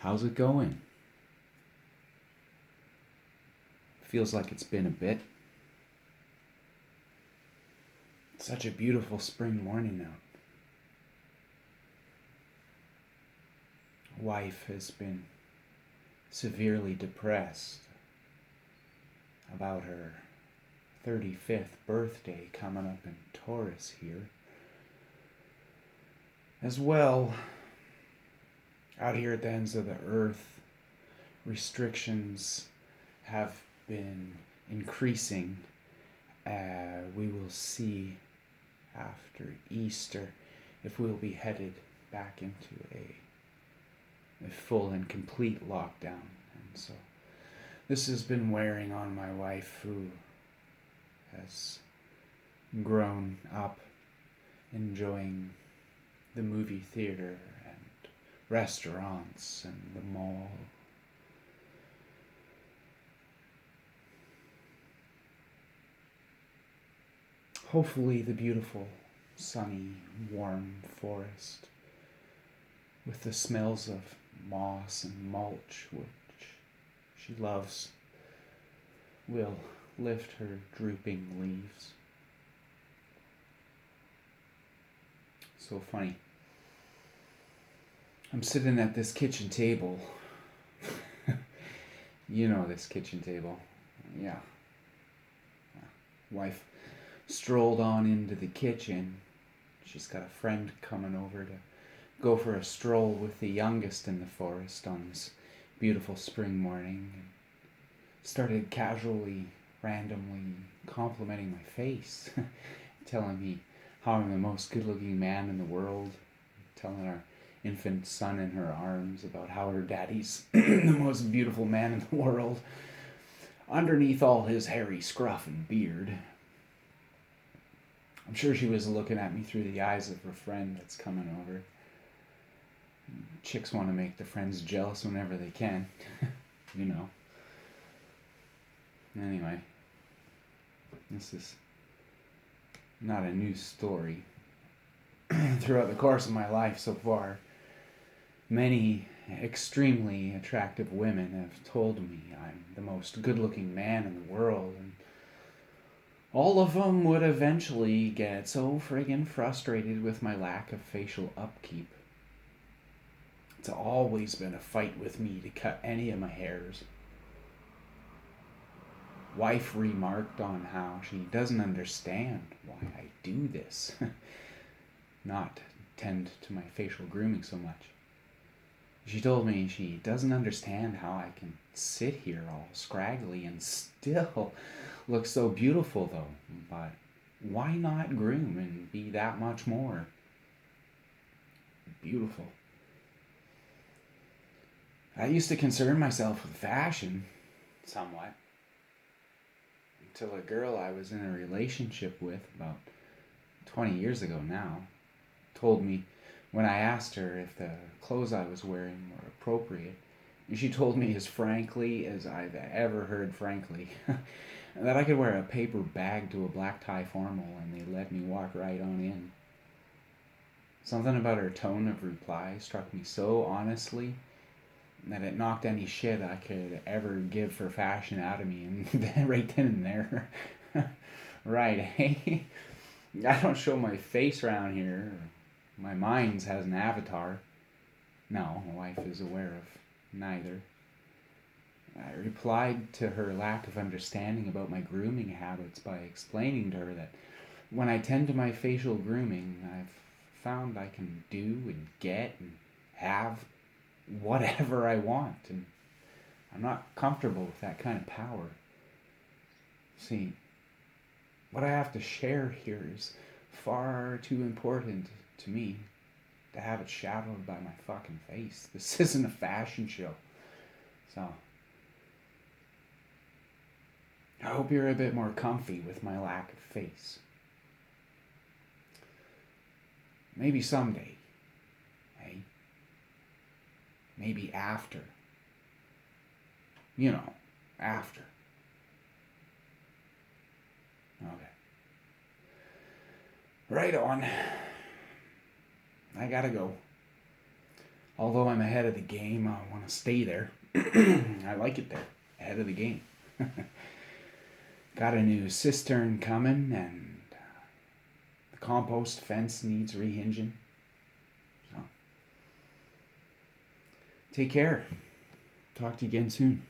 How's it going? Feels like it's been a bit. It's such a beautiful spring morning out. Wife has been severely depressed about her 35th birthday coming up in Taurus here. As well, out here at the ends of the earth, restrictions have been increasing. We will see after Easter if we'll be headed back into a full and complete lockdown. And so this has been wearing on my wife, who has grown up enjoying the movie theater and restaurants and the mall. Hopefully the beautiful, sunny, warm forest with the smells of moss and mulch, which she loves, will lift her drooping leaves. So funny. I'm sitting at this kitchen table. You know this kitchen table. Yeah. Wife strolled on into the kitchen. She's got a friend coming over to go for a stroll with the youngest in the forest on this beautiful spring morning, and started casually, randomly complimenting my face, telling me how I'm the most good-looking man in the world, telling our infant son in her arms about how her daddy's the most beautiful man in the world, underneath all his hairy scruff and beard. I'm sure she was looking at me through the eyes of her friend that's coming over. Chicks want to make their friends jealous whenever they can. You know. Anyway, this is not a new story. Throughout the course of my life so far, many extremely attractive women have told me I'm the most good-looking man in the world, and all of them would eventually get so friggin' frustrated with my lack of facial upkeep. It's always been a fight with me to cut any of my hairs. Wife remarked on how she doesn't understand why I do this, not tend to my facial grooming so much. She told me she doesn't understand how I can sit here all scraggly and still look so beautiful though, but why not groom and be that much more beautiful? I used to concern myself with fashion somewhat, until a girl I was in a relationship with about 20 years ago now told me, when I asked her if the clothes I was wearing were appropriate, and she told me as frankly as I've ever heard frankly, that I could wear a paper bag to a black tie formal and they let me walk right on in. Something about her tone of reply struck me so honestly that it knocked any shit I could ever give for fashion out of me, and then right then and there. Right, hey? I don't show my face around here. My mind has an avatar. No, my wife is aware of neither. I replied to her lack of understanding about my grooming habits by explaining to her that when I tend to my facial grooming, I've found I can do and get and have whatever I want, and I'm not comfortable with that kind of power. See, what I have to share here is far too important to me to have it shadowed by my fucking face. This isn't a fashion show. So I hope you're a bit more comfy with my lack of face. Maybe someday. Hey? Maybe after. You know, after. Okay. Right on. I gotta go. Although I'm ahead of the game, I want to stay there. I like it there, ahead of the game. Got a new cistern coming, and the compost fence needs rehinging. So, take care. Talk to you again soon.